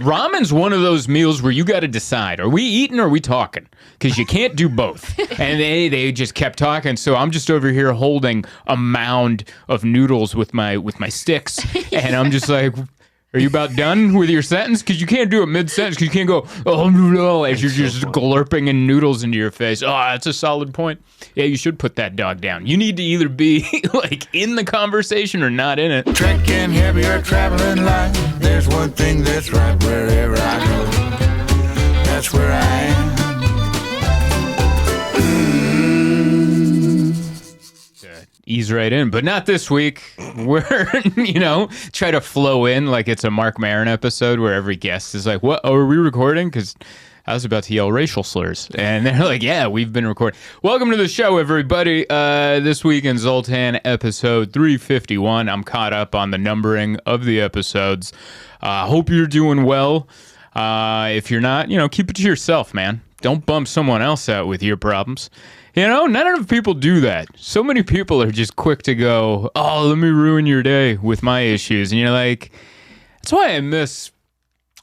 Ramen's one of those meals where you got to decide, are we eating or are we talking? Because you can't do both. And they just kept talking. So I'm just over here holding a mound of noodles with my sticks. And I'm just like, are you about done with your sentence? Because you can't do it mid-sentence because you can't go, oh, no, as you're just glurping in noodles into your face. Oh, that's a solid point. Yeah, you should put that dog down. You need to either be like in the conversation or not in it. Trekking heavy or traveling light, there's one thing that's right wherever I go. That's where I am. Ease right in, but not this week. We're, try to flow in like it's a Mark Maron episode where every guest is like, what, are we recording? Because I was about to yell racial slurs. And they're like, yeah, we've been recording. Welcome to the show, everybody. This week in Zoltan, episode 351. I'm caught up on the numbering of the episodes. Hope you're doing well. If you're not, keep it to yourself, man. Don't bump someone else out with your problems. None of people do that. So many people are just quick to go, oh, let me ruin your day with my issues. And you're like, that's why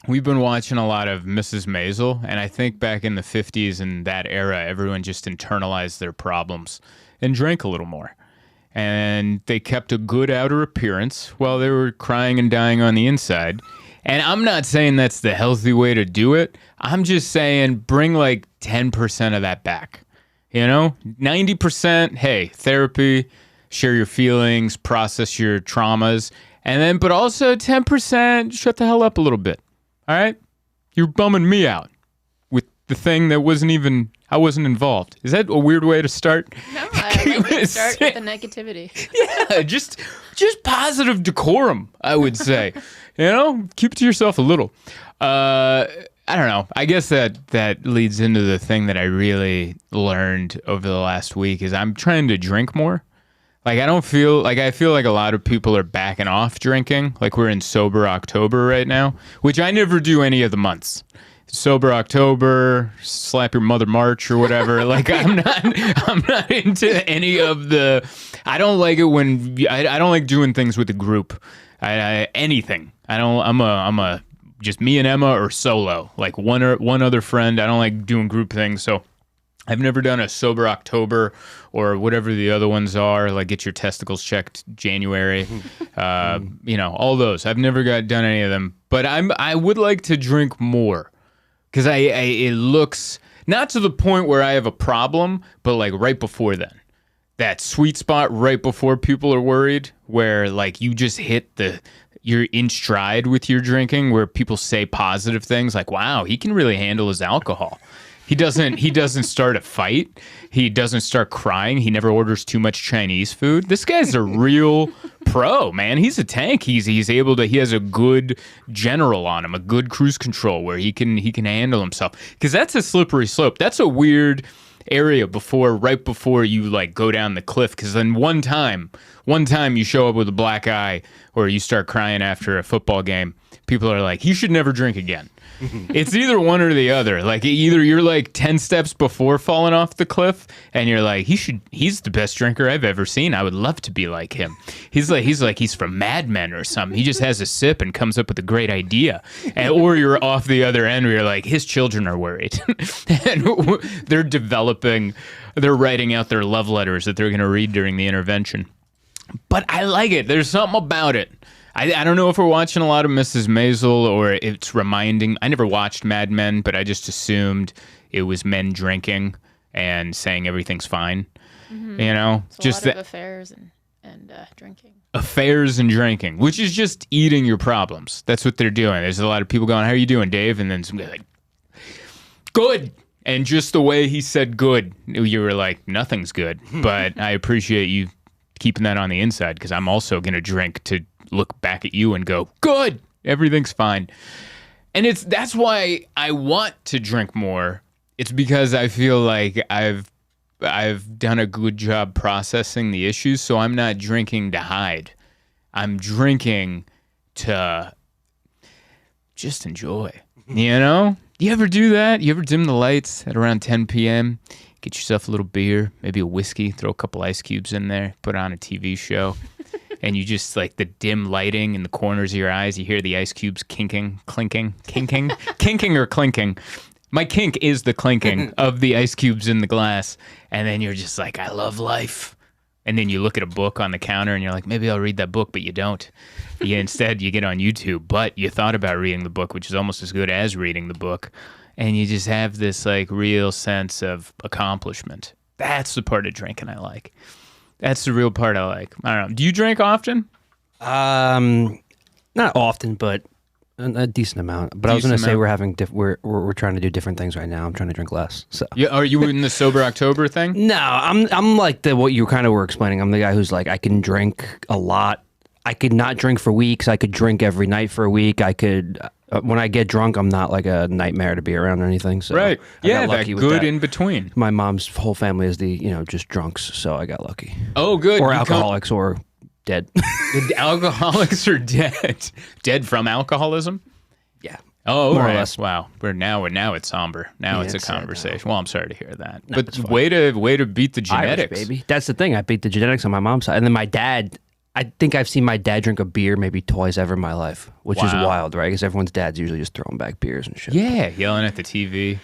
we've been watching a lot of Mrs. Maisel. And I think back in the 50s and that era, everyone just internalized their problems and drank a little more. And they kept a good outer appearance while they were crying and dying on the inside. And I'm not saying that's the healthy way to do it. I'm just saying bring like 10% of that back. 90%, hey, therapy, share your feelings, process your traumas, and then, but also 10%, shut the hell up a little bit, all right? You're bumming me out with the thing that I wasn't involved. Is that a weird way to start? No, I like to start with the negativity. Yeah, just positive decorum, I would say. Keep it to yourself a little. I don't know. I guess that leads into the thing that I really learned over the last week is I'm trying to drink more. Like I feel like a lot of people are backing off drinking. Like we're in sober October right now, which I never do any of the months. Sober October, slap your mother March or whatever. Like I'm not into any of the. I don't like it when I don't like doing things with a group. Anything. I don't. I'm a just me and Emma or solo, like one other friend. I don't like doing group things, so I've never done a sober October or whatever the other ones are, like get your testicles checked January, all those. I've never done any of them, but I would like to drink more because it looks not to the point where I have a problem, but like right before then. That sweet spot right before people are worried, where like you just hit you're in stride with your drinking, where people say positive things like, wow, he can really handle his alcohol. He doesn't start a fight. He doesn't start crying. He never orders too much Chinese food. This guy's a real pro, man. He's a tank. He has a good general on him, a good cruise control where he can handle himself. Because that's a slippery slope. That's a weird area right before you like go down the cliff, because then one time you show up with a black eye or you start crying after a football game, people are like, you should never drink again. It's either one or the other. Like either you're like 10 steps before falling off the cliff and you're like, he's the best drinker I've ever seen. I would love to be like him. He's from Mad Men or something. He just has a sip and comes up with a great idea. Or you're off the other end where you're like, his children are worried. And they're writing out their love letters that they're going to read during the intervention. But I like it. There's something about it. I don't know if we're watching a lot of Mrs. Maisel or it's reminding. I never watched Mad Men, but I just assumed it was men drinking and saying everything's fine. Mm-hmm. It's just a lot of affairs and drinking. Affairs and drinking, which is just eating your problems. That's what they're doing. There's a lot of people going, how are you doing, Dave? And then some guy like, good. And just the way he said good, you were like, nothing's good. But I appreciate you keeping that on the inside because I'm also going to drink to look back at you and go, good, everything's fine. And that's why I want to drink more. It's because I feel like I've done a good job processing the issues, so I'm not drinking to hide. I'm drinking to just enjoy, You ever do that? You ever dim the lights at around 10 p.m., get yourself a little beer, maybe a whiskey, throw a couple ice cubes in there, put on a TV show, and you just like the dim lighting in the corners of your eyes. You hear the ice cubes clinking, kinking or clinking. My kink is the clinking of the ice cubes in the glass. And then you're just like, I love life. And then you look at a book on the counter and you're like, maybe I'll read that book, but you don't. Instead, you get on YouTube. But you thought about reading the book, which is almost as good as reading the book. And you just have this like real sense of accomplishment. That's the part of drinking I like. That's the real part I like. I don't know. Do you drink often? Not often, but a decent amount. But I was going to say we're trying to do different things right now. I'm trying to drink less. So Yeah, are you in the sober October thing? no, I'm like what you kind of were explaining. I'm the guy who's like I can drink a lot. I could not drink for weeks. I could drink every night for a week. I could when I get drunk, I'm not like a nightmare to be around or anything. So Right. I Yeah, got that lucky with good that. in between. My mom's whole family is just drunks, so I got lucky. Oh, good. Or You alcoholics or dead. The alcoholics are dead. Dead from alcoholism? Yeah. Oh, More or right. less. Wow. Now it's somber. Now Yeah, it's a it's sad now. conversation. Well, I'm sorry to hear that. No, But it's fine. way to beat the genetics. Irish, baby. That's the thing. I beat the genetics on my mom's side. And then my dad, I think I've seen my dad drink a beer maybe twice ever in my life, which is Wow. wild, right? Because everyone's dad's usually just throwing back beers and shit. Yeah, yelling at the TV.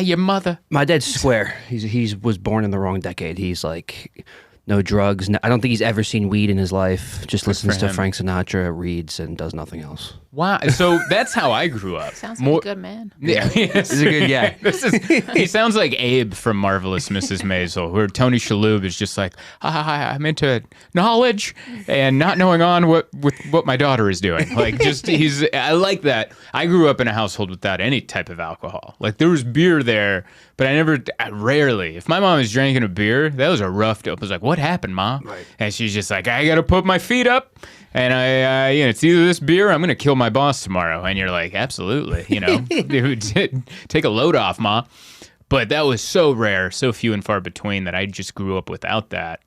Your mother. My dad's square. He was born in the wrong decade. He's like, no drugs. I don't think he's ever seen weed in his life. Just listens for to him. Frank Sinatra, reads, and does nothing else. Wow. So that's how I grew up. Sounds like a good man. Yeah, yes. He's a good guy. He sounds like Abe from Marvelous Mrs. Maisel, where Tony Shalhoub is just like, hi, I'm into knowledge and not knowing on with what my daughter is doing. Like, I like that. I grew up in a household without any type of alcohol. Like, there was beer there, but rarely. If my mom was drinking a beer, that was a rough day. I was like, what happened, Mom? Right. And she's just like, I got to put my feet up. And it's either this beer or I'm going to kill my boss tomorrow. And you're like, absolutely, dude, take a load off, Ma. But that was so rare, so few and far between that I just grew up without that.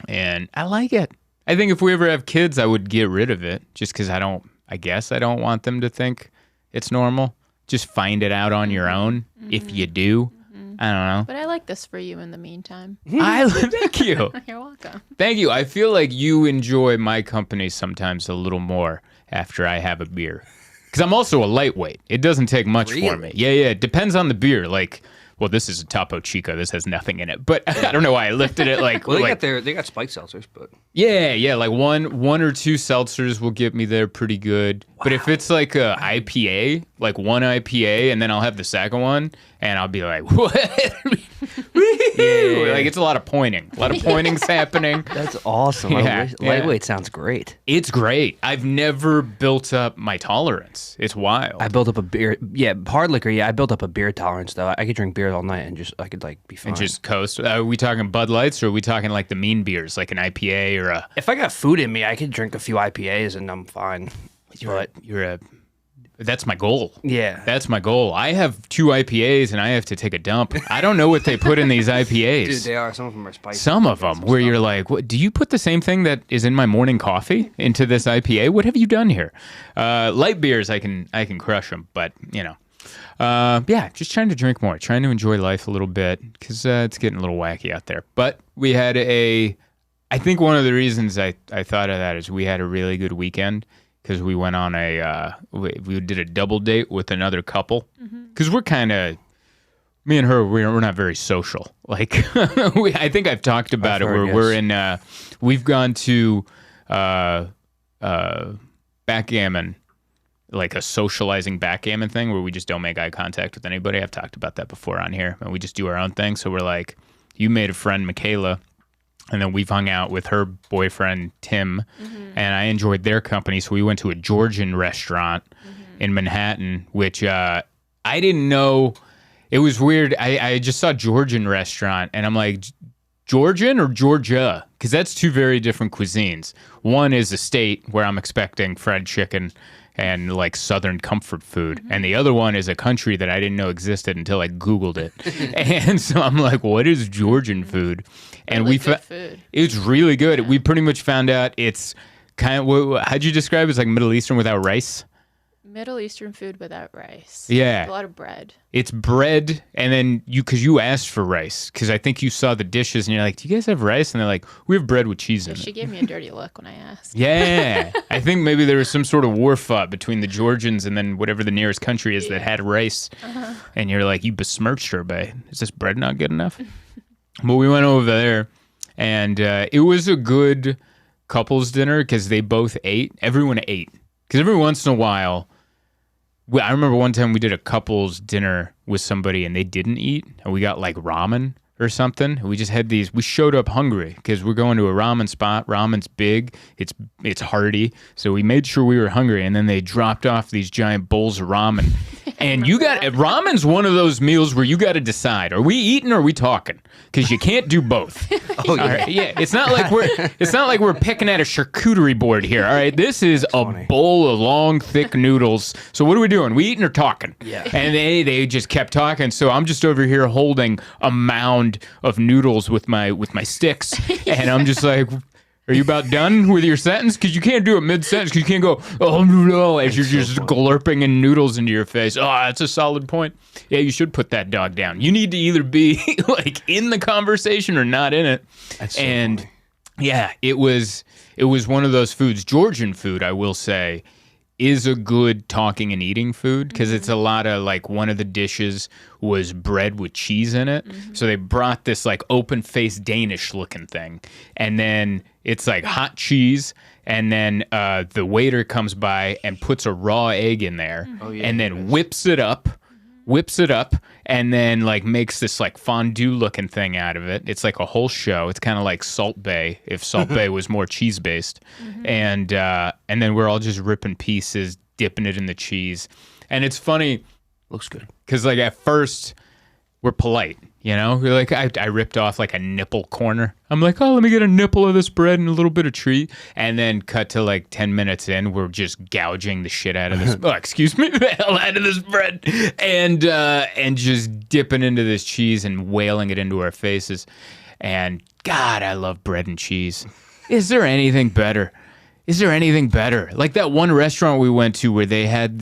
And I like it. I think if we ever have kids, I would get rid of it just because I guess I don't want them to think it's normal. Just find it out on your own if you do. I don't know. But I like this for you in the meantime. Thank you. You're welcome. Thank you. I feel like you enjoy my company sometimes a little more after I have a beer. Because I'm also a lightweight. It doesn't take much for me. Yeah. It depends on the beer. Like, well, this is a Topo Chico. This has nothing in it. But I don't know why I lifted it like... Well, like, they got spiked seltzers, but... Yeah. Like one or two seltzers will get me there pretty good. Wow. But if it's like a IPA, like one IPA, and then I'll have the second one, and I'll be like, what? Yeah. Like, it's a lot of pointing. A lot of pointing's happening. That's awesome. Yeah. Lightweight sounds great. It's great. I've never built up my tolerance. It's wild. I built up a beer. Yeah, hard liquor. Yeah, I built up a beer tolerance though. I could drink beer all night and I could like be fine. And just coast. Are we talking Bud Lights or are we talking like the mean beers, like an IPA or a... If I got food in me, I could drink a few IPAs and I'm fine. That's my goal. Yeah. That's my goal. I have 2 IPAs and I have to take a dump. I don't know what they put in these IPAs. Dude, they are. Some of them are spicy. Some of them where you're like, what, do you put the same thing that is in my morning coffee into this IPA? What have you done here? Light beers, I can crush them, but just trying to drink more, trying to enjoy life a little bit because it's getting a little wacky out there. But we had I think one of the reasons I thought of that is we had a really good weekend because we went on we did a double date with another couple because we're kind of, me and her, we're not very social. Like, I think I've talked about it where we're in, we've gone to backgammon, like a socializing backgammon thing where we just don't make eye contact with anybody. I've talked about that before on here, and we just do our own thing. So we're like, you made a friend, Michaela, and then we've hung out with her boyfriend, Tim, and I enjoyed their company. So we went to a Georgian restaurant in Manhattan, which I didn't know. It was weird. I just saw Georgian restaurant, and I'm like, Georgian or Georgia? Because that's 2 very different cuisines. One is a state where I'm expecting fried chicken and like Southern comfort food. And the other one is a country that I didn't know existed until I Googled it. And so I'm like, what is Georgian food? And Really good food. It's really good. We pretty much found out it's kind of, how'd you describe it? It's like Middle Eastern without rice? Middle Eastern food without rice. Yeah. A lot of bread. It's bread, and then because you asked for rice, because I think you saw the dishes, and you're like, "Do you guys have rice?" And they're like, "We have bread with cheese in She it." gave me a dirty look when I asked. Yeah, I think maybe there was some sort of war fought between the Georgians and then whatever the nearest country is that had rice, and you're like, "You besmirched her by is this bread not good enough?" But we went over there, and it was a good couples dinner because they both ate. Everyone ate because every once in a while. I remember one time we did a couples dinner with somebody and they didn't eat, and we got like ramen or something. We just had these. We showed up hungry because we're going to a ramen spot. Ramen's big. It's hearty. So we made sure we were hungry, and then they dropped off these giant bowls of ramen. And you got ramen's one of those meals where you got to decide: are we eating or are we talking? Because you can't do both. Oh yeah. All right, yeah. It's not like we're picking at a charcuterie board here. All right, this is a bowl of long, thick noodles. So what are we doing? We eating or talking? Yeah. And they just kept talking. So I'm just over here holding a mound of noodles with my sticks, and I'm just like, are you about done with your sentence? Because you can't do it mid-sentence, because you can't go, oh no, as you're just glurping in noodles into your face. Oh, that's a solid point. Yeah, you should put that dog down. You need to either be like in the conversation or not in it. That's so and funny. yeah, it was one of those foods. Georgian food, I will say, is a good talking and eating food because it's a lot of like one of the dishes was bread with cheese in it. So they brought this like open-faced Danish looking thing, and then it's like hot cheese, and then the waiter comes by and puts a raw egg in there, and then whips it up, and then like makes this like fondue looking thing out of it. It's like a whole show. It's kind of like Salt Bae if Salt Bae was more cheese based, and then we're all just ripping pieces, dipping it in the cheese, and it's funny Looks good. because like at first we're polite. You know, we're like I ripped off like a nipple corner. I'm like, oh, let me get a nipple of this bread and a little bit of treat. And then cut to like 10 minutes in, we're just gouging the shit out of this. Oh, excuse me, the hell out of this bread, and just dipping into this cheese and wailing it into our faces. And God, I love bread and cheese. Is there anything better? Like that one restaurant we went to where they had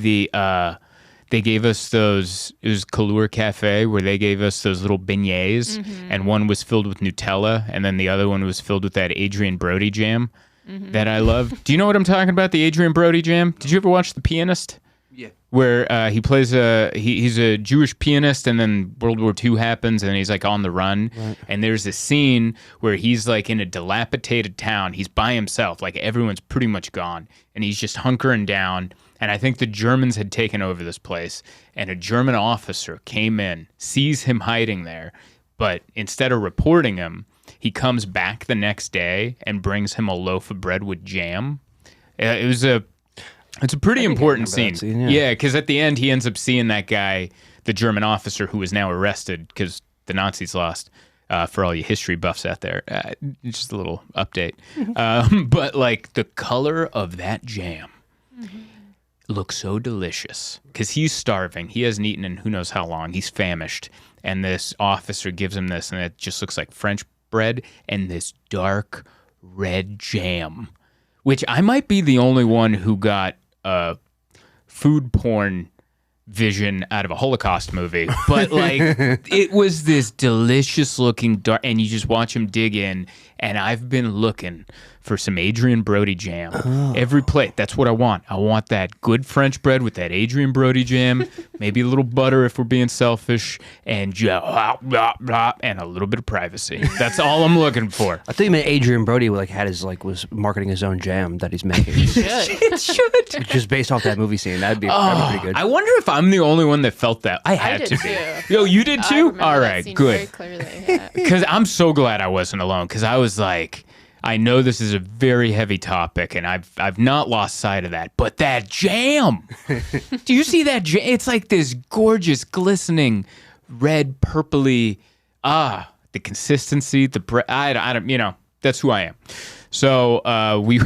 they gave us those, it was Kalur Cafe, where they gave us those little beignets, and one was filled with Nutella, and then the other one was filled with that Adrian Brody jam that I love. Do you know what I'm talking about, the Adrian Brody jam? Did you ever watch The Pianist? Yeah. Where he plays he's a Jewish pianist, and then World War II happens, and he's like on the run. Right. And there's a scene where he's like in a dilapidated town. He's by himself, like everyone's pretty much gone, and he's just hunkering down. And I think the Germans had taken over this place, and a German officer came in, sees him hiding there, but instead of reporting him, he comes back the next day and brings him a loaf of bread with jam. It's a pretty important scene. Yeah, because at the end he ends up seeing that guy, the German officer who is now arrested because the Nazis lost. For all you history buffs out there, just a little update. But like the color of that jam. Looks so delicious because he's starving. He hasn't eaten in who knows how long. He's famished. And this officer gives him this, and it just looks like French bread and this dark red jam, which I might be the only one who got food porn vision out of a Holocaust movie. But like, it was this delicious looking dark, and you just watch him dig in, and I've been looking for some Adrian Brody jam. Every plate, that's what I want. I want that good French bread with that Adrian Brody jam, maybe a little butter if we're being selfish, and and a little bit of privacy. That's all I'm looking for. I thought you meant Adrian Brody was marketing his own jam that he's making. It should. Just based off that movie scene. That'd be pretty good. I wonder if I'm the only one that felt that. I had did to too. be. Yo, you did I too? remember All that right, scene good. Very clearly, yeah. Because I'm so glad I wasn't alone, because I was like, I know this is a very heavy topic, and I've not lost sight of that. But that jam, do you see that jam? It's like this gorgeous, glistening, red, purpley. The consistency, the bread. I don't. You know, that's who I am. So we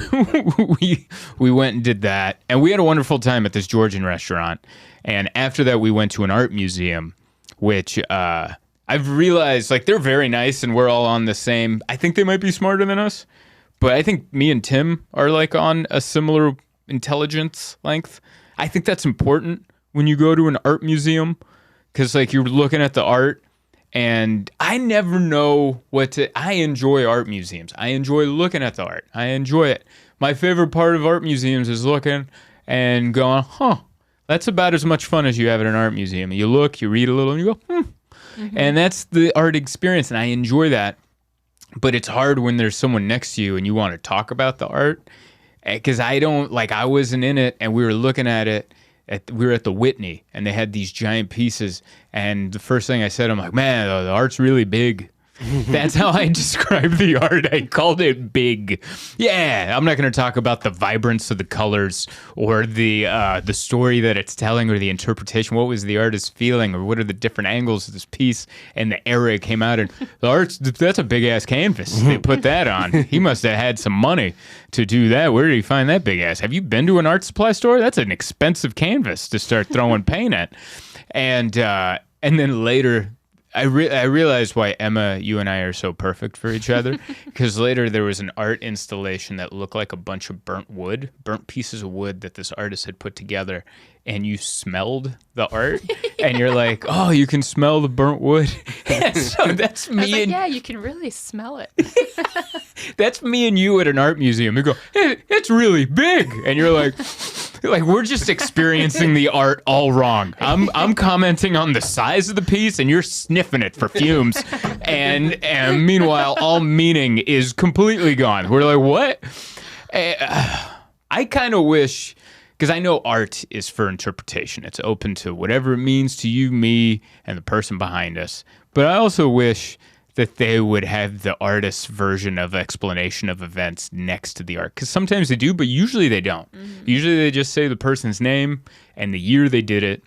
went and did that, and we had a wonderful time at this Georgian restaurant. And after that, we went to an art museum, which I've realized, like, they're very nice, and we're all on the same. I think they might be smarter than us, but I think me and Tim are like on a similar intelligence length. I think that's important when you go to an art museum, because like you're looking at the art, and I never know what to. I enjoy art museums. I enjoy looking at the art. I enjoy it. My favorite part of art museums is looking and going, that's about as much fun as you have at an art museum. You look, you read a little, and you go, And that's the art experience, and I enjoy that. But it's hard when there's someone next to you and you want to talk about the art, because I don't, like, I wasn't in it, and we were looking at it. We were at the Whitney, and they had these giant pieces, and the first thing I said, I'm like, man, the art's really big. That's how I described the art. I called it big. Yeah, I'm not going to talk about the vibrance of the colors or the story that it's telling or the interpretation. What was the artist feeling, or what are the different angles of this piece and the era it came out in? The art's, that's a big ass canvas. They put that on. He must have had some money to do that. Where did he find that big ass? Have you been to an art supply store? That's an expensive canvas to start throwing paint at. And then later, I realized why Emma, you and I are so perfect for each other, because later there was an art installation that looked like a bunch of burnt pieces of wood that this artist had put together, and you smelled the art, and you're like, oh, you can smell the burnt wood. So that's me. I was like, yeah, you can really smell it. That's me and you at an art museum. You go, hey, it's really big, and you're like we're just experiencing the art all wrong. I'm commenting on the size of the piece, and you're sniffing it for fumes, and meanwhile, all meaning is completely gone. We're like, what? I kind of wish, because I know art is for interpretation. It's open to whatever it means to you, me, and the person behind us. But I also wish that they would have the artist's version of explanation of events next to the art. Because sometimes they do, but usually they don't. Usually they just say the person's name and the year they did it,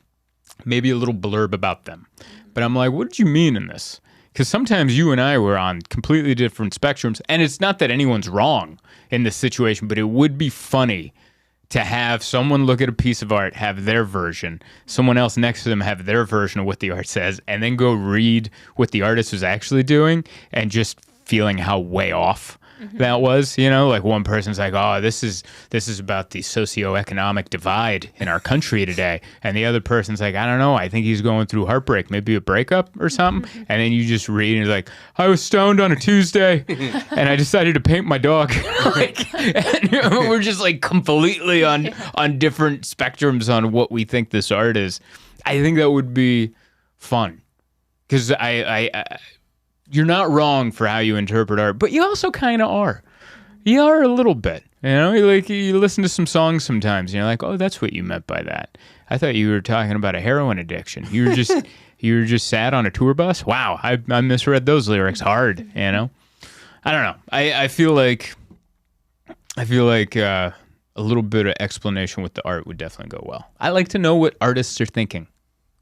maybe a little blurb about them. But I'm like, what did you mean in this? Because sometimes you and I were on completely different spectrums, and it's not that anyone's wrong in this situation, but it would be funny to have someone look at a piece of art, have their version, someone else next to them have their version of what the art says, and then go read what the artist was actually doing and just feeling how way off that was, you know? Like one person's like, oh, this is about the socioeconomic divide in our country today. And the other person's like, I don't know, I think he's going through heartbreak, maybe a breakup or something. And then you just read and you're like, I was stoned on a Tuesday and I decided to paint my dog. And we're just like completely on different spectrums on what we think this art is. I think that would be fun, because you're not wrong for how you interpret art, but you also kind of are. You are a little bit. You know, you listen to some songs sometimes, and you're like, oh, that's what you meant by that. I thought you were talking about a heroin addiction. You were just sad on a tour bus. Wow, I misread those lyrics hard. You know, I don't know. I feel like a little bit of explanation with the art would definitely go well. I like to know what artists are thinking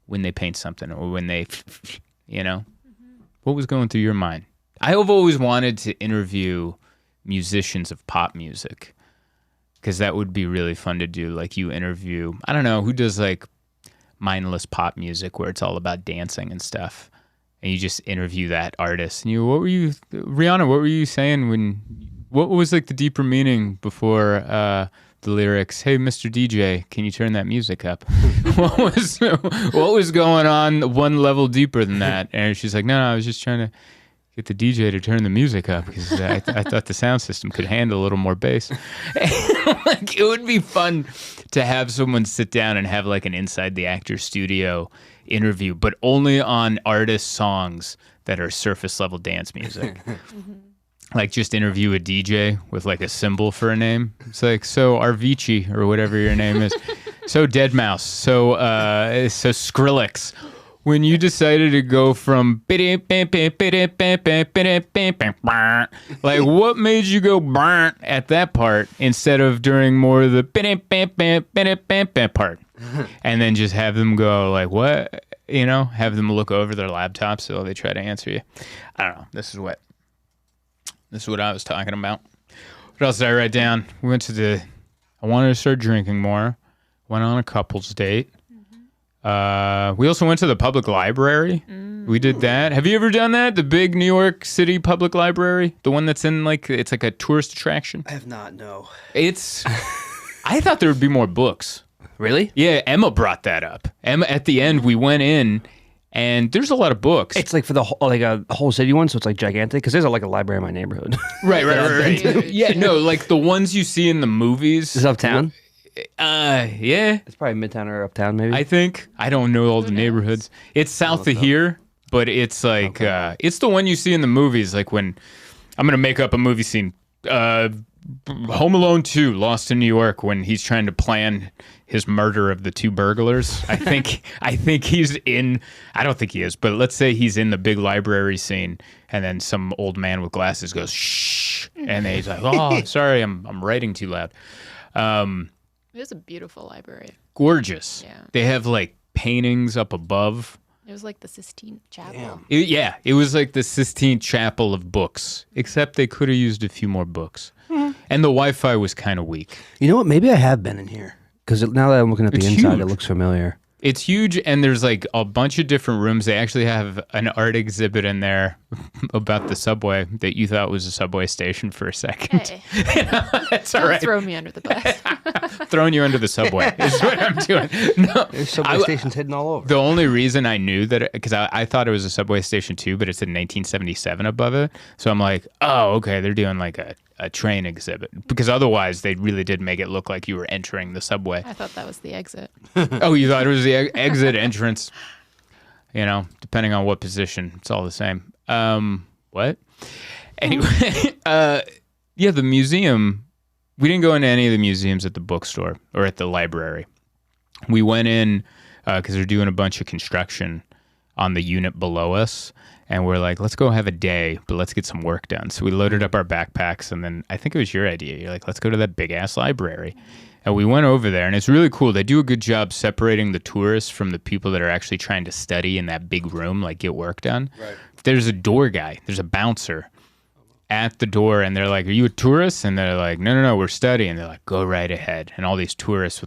when they paint something, or when they, you know. What was going through your mind? I have always wanted to interview musicians of pop music, because that would be really fun to do. Like you interview, I don't know, who does like mindless pop music where it's all about dancing and stuff, and you just interview that artist. And Rihanna, what were you saying what was like the deeper meaning before the lyrics, hey, Mr. DJ, can you turn that music up? What was going on one level deeper than that? And she's like, no, I was just trying to get the DJ to turn the music up, because I thought the sound system could handle a little more bass. Like, it would be fun to have someone sit down and have like an Inside the Actor studio interview, but only on artist songs that are surface level dance music. Like just interview a DJ with like a symbol for a name. It's like, so Avicii or whatever your name is. So Deadmau5. So Skrillex. When you decided to go from like, what made you go at that part instead of during more of the part? And then just have them go like, what? You know, have them look over their laptops while they try to answer you. I don't know. This is what I was talking about. What else did I write down? I wanted to start drinking more. Went on a couple's date. We also went to the public library. We did that. Have you ever done that? The big New York City public library? The one that's in like, it's like a tourist attraction? I have not, no. I thought there would be more books. Really? Yeah, Emma brought that up. Emma, at the end, we went in, and there's a lot of books. It's like for the like a whole city one, so it's like gigantic. Because there's like a library in my neighborhood. Right. Yeah, no, like the ones you see in the movies. Is it uptown? Yeah, It's probably midtown or uptown, maybe. I think. I don't know all the knows? neighborhoods. It's south of here, but it's like it's the one you see in the movies. Like when I'm gonna make up a movie scene. Home Alone 2, Lost in New York, when he's trying to plan his murder of the two burglars. I think he's in. I don't think he is, but let's say he's in the big library scene, and then some old man with glasses goes shh, and then he's like, "Oh, sorry, I'm writing too loud." It was a beautiful library. Gorgeous. Yeah. They have like paintings up above. It was like the Sistine Chapel. It was like the Sistine Chapel of books, except they could have used a few more books. And the Wi-Fi was kind of weak. You know what? Maybe I have been in here. Because now that I'm looking at the It's inside, huge. it looks familiar. It's huge, and there's like a bunch of different rooms. They actually have an art exhibit in there about the subway that you thought was a subway station for a second. Hey, That's all don't right. throw me under the bus. Throwing you under the subway is what I'm doing. No, There's subway stations hidden all over. the only reason I knew that, because I thought it was a subway station too, but it said 1977 above it. So I'm like, oh, okay, they're doing like a train exhibit, because otherwise they really did make it look like you were entering the subway. I thought that was the exit. Oh, you thought it was the exit entrance? You know, depending on what position, it's all the same. What? Anyway, yeah, the museum. We didn't go into any of the museums at the bookstore or at the library. We went in because they're doing a bunch of construction on the unit below us. And we're like, let's go have a day, but let's get some work done. So we loaded up our backpacks, and then I think it was your idea. You're like, let's go to that big-ass library. And we went over there, and it's really cool. They do a good job separating the tourists from the people that are actually trying to study in that big room, like get work done. Right. There's a door guy. There's a bouncer at the door, and they're like, are you a tourist? And they're like, no, we're studying. They're like, go right ahead. And all these tourists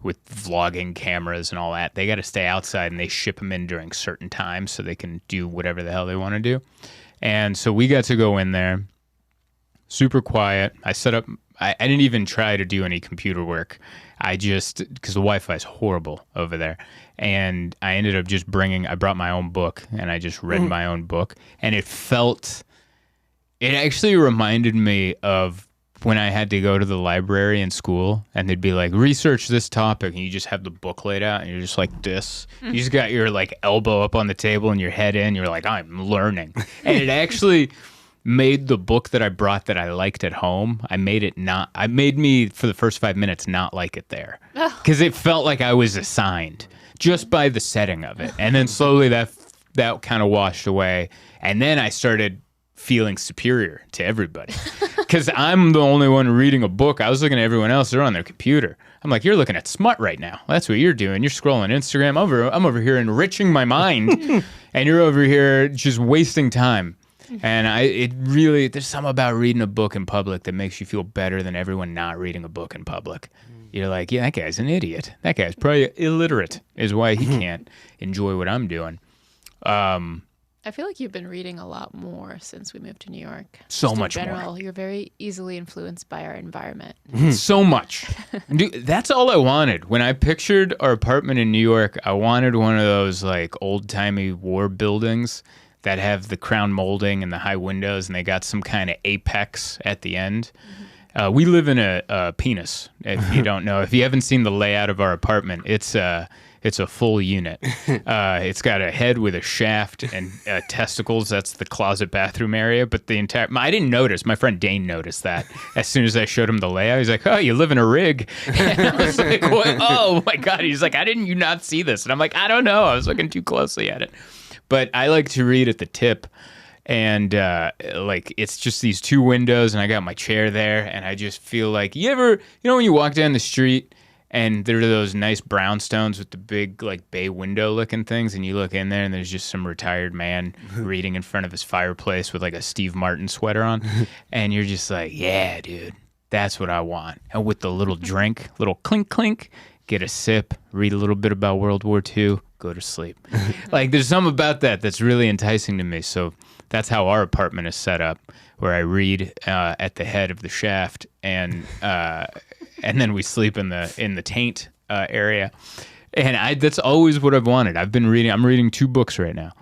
with vlogging cameras and all that, they got to stay outside, and they ship them in during certain times so they can do whatever the hell they want to do. And so we got to go in there, super quiet. I set up, I didn't even try to do any computer work. I just, because the Wi-Fi is horrible over there. And I ended up just I brought my own book, and I just read my own book. And it actually reminded me of when I had to go to the library in school, and they'd be like, research this topic, and you just have the book laid out, and you're just like this. You just got your like elbow up on the table and your head in. You're like, I'm learning. And it actually made the book that I brought that I liked at home, I made me for the first 5 minutes not like it there. Because it felt like I was assigned just by the setting of it. And then slowly that kind of washed away. And then I started feeling superior to everybody because I'm the only one reading a book. I was looking at everyone else. They're on their computer. I'm like, you're looking at smut right now. That's what you're doing. You're scrolling Instagram. I'm over here enriching my mind and you're over here just wasting time. And there's something about reading a book in public that makes you feel better than everyone not reading a book in public. You're like, yeah, that guy's an idiot. That guy's probably illiterate is why he can't enjoy what I'm doing. I feel like you've been reading a lot more since we moved to New York. So Just much in general, more. You're very easily influenced by our environment. So much. Dude, that's all I wanted. When I pictured our apartment in New York, I wanted one of those like old-timey war buildings that have the crown molding and the high windows, and they got some kind of apex at the end. We live in a penis, if you don't know. If you haven't seen the layout of our apartment, it's a full unit. It's got a head with a shaft and testicles. That's the closet bathroom area. But I didn't notice. My friend Dane noticed that as soon as I showed him the layout. He's like, oh, you live in a rig. And I was like, what? Oh my God. He's like, how didn't you not see this? And I'm like, I don't know. I was looking too closely at it. But I like to read at the tip. And it's just these two windows, and I got my chair there, and I just feel like when you walk down the street and there are those nice brownstones with the big like bay window looking things, and you look in there and there's just some retired man reading in front of his fireplace with like a Steve Martin sweater on, and you're just like, yeah, dude, that's what I want. And with the little drink, little clink clink, get a sip, read a little bit about World War II, go to sleep. Like there's something about that that's really enticing to me. So that's how our apartment is set up, where I read at the head of the shaft, and then we sleep in the taint area. And that's always what I've wanted. I'm reading 2 books right now.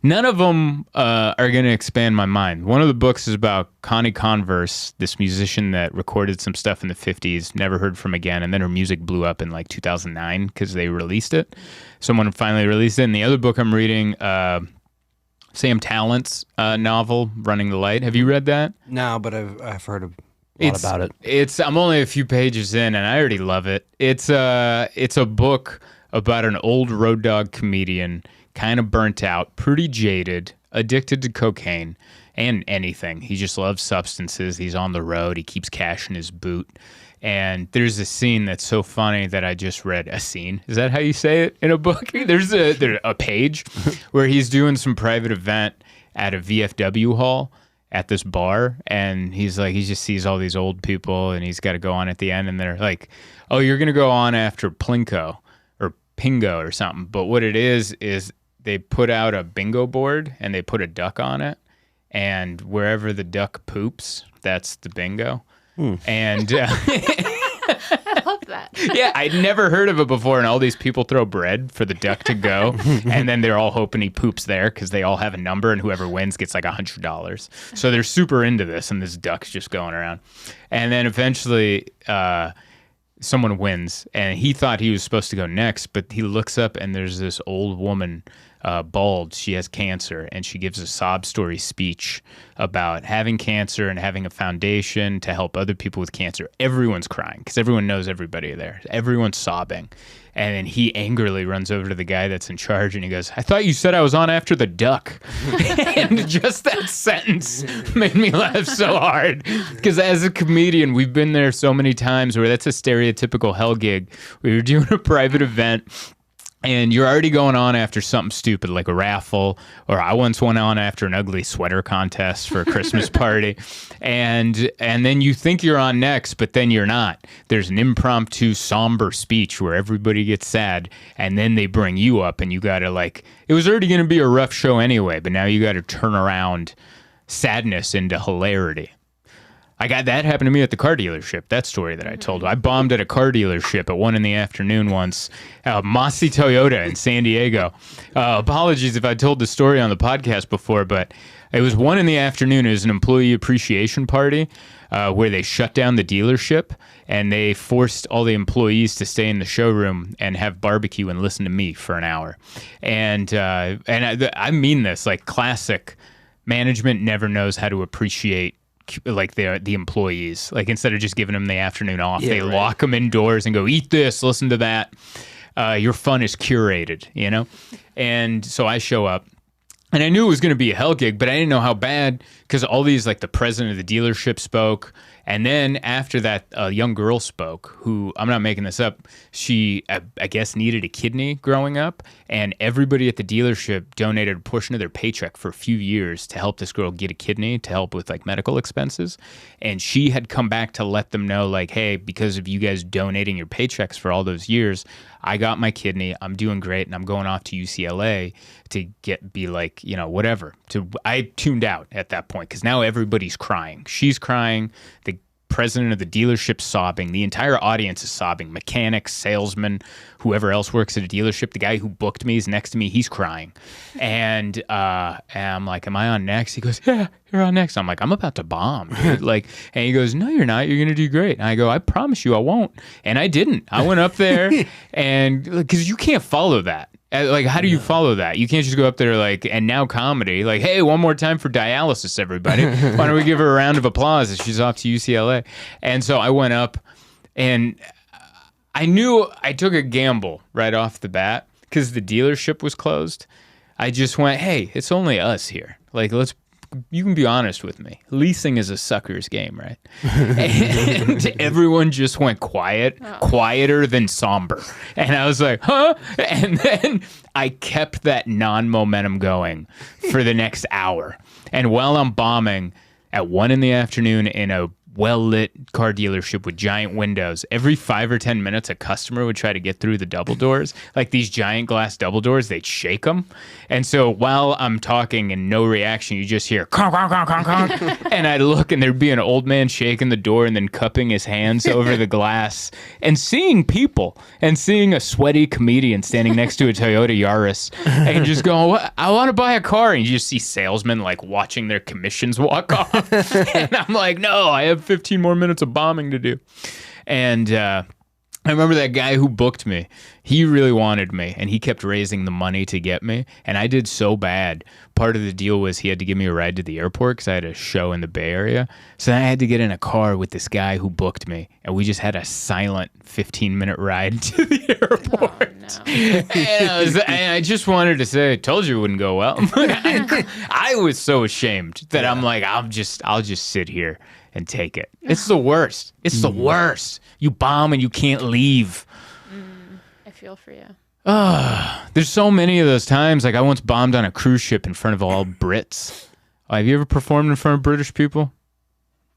None of them are going to expand my mind. One of the books is about Connie Converse, this musician that recorded some stuff in the 50s, never heard from again, and then her music blew up in like 2009 because they released it. Someone finally released it. And the other book I'm reading, Sam Tallent's novel, Running the Light. Have you read that? No, but I've heard a lot about it. I'm only a few pages in, and I already love it. It's a book about an old road dog comedian, kind of burnt out, pretty jaded, addicted to cocaine and anything. He just loves substances. He's on the road. He keeps cash in his boot. And there's a scene that's so funny that I just read. A scene? Is that how you say it in a book? There's a page where he's doing some private event at a VFW hall at this bar, and he just sees all these old people, and he's got to go on at the end, and they're like, oh, you're going to go on after Plinko or Pingo or something. But what it is they put out a bingo board, and they put a duck on it, and wherever the duck poops, that's the bingo. And I love that. yeah, I'd never heard of it before, and all these people throw bread for the duck to go, and then they're all hoping he poops there because they all have a number, and whoever wins gets like $100. So they're super into this, and this duck's just going around. And then eventually someone wins, and he thought he was supposed to go next, but he looks up, and there's this old woman, bald. She has cancer, and she gives a sob story speech about having cancer and having a foundation to help other people with cancer. Everyone's crying because everyone knows everybody there. Everyone's sobbing. And then he angrily runs over to the guy that's in charge, and he goes, I thought you said I was on after the duck. And just that sentence made me laugh so hard. Because as a comedian, we've been there so many times where that's a stereotypical hell gig. We were doing a private event, and you're already going on after something stupid like a raffle, or I once went on after an ugly sweater contest for a Christmas party. And then you think you're on next, but then you're not. There's an impromptu somber speech where everybody gets sad, and then they bring you up, and you got to it was already going to be a rough show anyway, but now you got to turn around sadness into hilarity. That happened to me at the car dealership. That story that I told. I bombed at a car dealership at 1 PM once. Mossy Toyota in San Diego. Apologies if I told the story on the podcast before, but it was 1 PM. It was an employee appreciation party where they shut down the dealership, and they forced all the employees to stay in the showroom and have barbecue and listen to me for an hour. And I mean this, classic management never knows how to appreciate the employees. Instead of just giving them the afternoon off, they lock them indoors and go, eat this, listen to that. Your fun is curated, And so I show up, and I knew it was going to be a hell gig, but I didn't know how bad, because all these, the president of the dealership spoke. And then after that, a young girl spoke who, I'm not making this up, she, I guess, needed a kidney growing up. And everybody at the dealership donated a portion of their paycheck for a few years to help this girl get a kidney, to help with medical expenses. And she had come back to let them know, hey, because of you guys donating your paychecks for all those years, I got my kidney, I'm doing great, and I'm going off to UCLA to be whatever. I tuned out at that point because now everybody's crying. She's crying. The president of the dealership sobbing. The entire audience is sobbing. Mechanics, salesmen, whoever else works at a dealership. The guy who booked me is next to me. He's crying. And I'm like, am I on next? He goes, yeah, you're on next. I'm like, I'm about to bomb, dude. And he goes, no, you're not. You're going to do great. And I go, I promise you I won't. And I didn't. I went up there and because you can't follow that. How do you follow that? You can't just go up there and now comedy. Hey, one more time for dialysis, everybody. Why don't we give her a round of applause as she's off to UCLA? And so I went up, and I knew I took a gamble right off the bat because the dealership was closed. I just went, hey, it's only us here. You can be honest with me. Leasing is a sucker's game, right? And everyone just went quiet, quieter than somber. And I was like, huh? And then I kept that non-momentum going for the next hour. And while I'm bombing at 1 PM in a well-lit car dealership with giant windows. Every 5 or 10 minutes, a customer would try to get through the double doors. Like these giant glass double doors, they'd shake them. And so while I'm talking and no reaction, you just hear, conk, conk, conk, conk, conk. And I'd look and there'd be an old man shaking the door and then cupping his hands over the glass and seeing people and seeing a sweaty comedian standing next to a Toyota Yaris and just going, I want to buy a car. And you just see salesmen like watching their commissions walk off. And I'm like, no, I have 15 more minutes of bombing to do. And I remember that guy who booked me. He really wanted me, and he kept raising the money to get me. And I did so bad. Part of the deal was he had to give me a ride to the airport because I had a show in the Bay Area. So then I had to get in a car with this guy who booked me, and we just had a silent 15-minute ride to the airport. Oh, no. And I just wanted to say, I told you it wouldn't go well. I was so ashamed that I'm like, I'll just sit here and take it. It's the worst. It's the worst. You bomb and you can't leave. I feel for you. There's so many of those times. Like I once bombed on a cruise ship in front of all Brits. Have you ever performed in front of British people?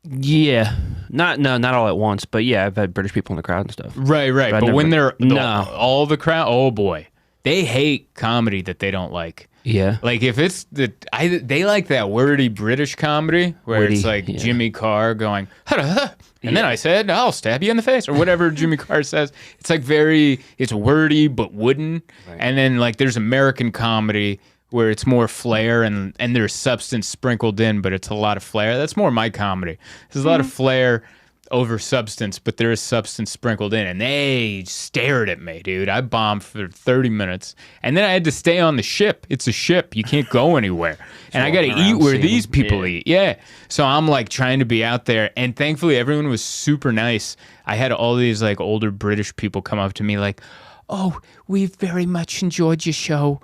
Yeah, not all at once, but yeah, I've had British people in the crowd and stuff. Right. But when they're all the crowd, oh boy, they hate comedy that they don't like. Yeah, Like if it's they like that wordy British comedy where it's like Jimmy Carr going, and then I said, I'll stab you in the face, or whatever Jimmy Carr says. It's like it's wordy but wooden. Right. And then like there's American comedy where it's more flair and there's substance sprinkled in, but it's a lot of flair. That's more my comedy. There's a lot of flair over substance, but there is substance sprinkled in. And they stared at me, dude. I bombed for 30 minutes. And then I had to stay on the ship. It's a ship. You can't go anywhere. And I got to eat where these people eat. Yeah. So I'm like trying to be out there. And thankfully, everyone was super nice. I had all these like older British people come up to me like, oh, we've very much enjoyed your show.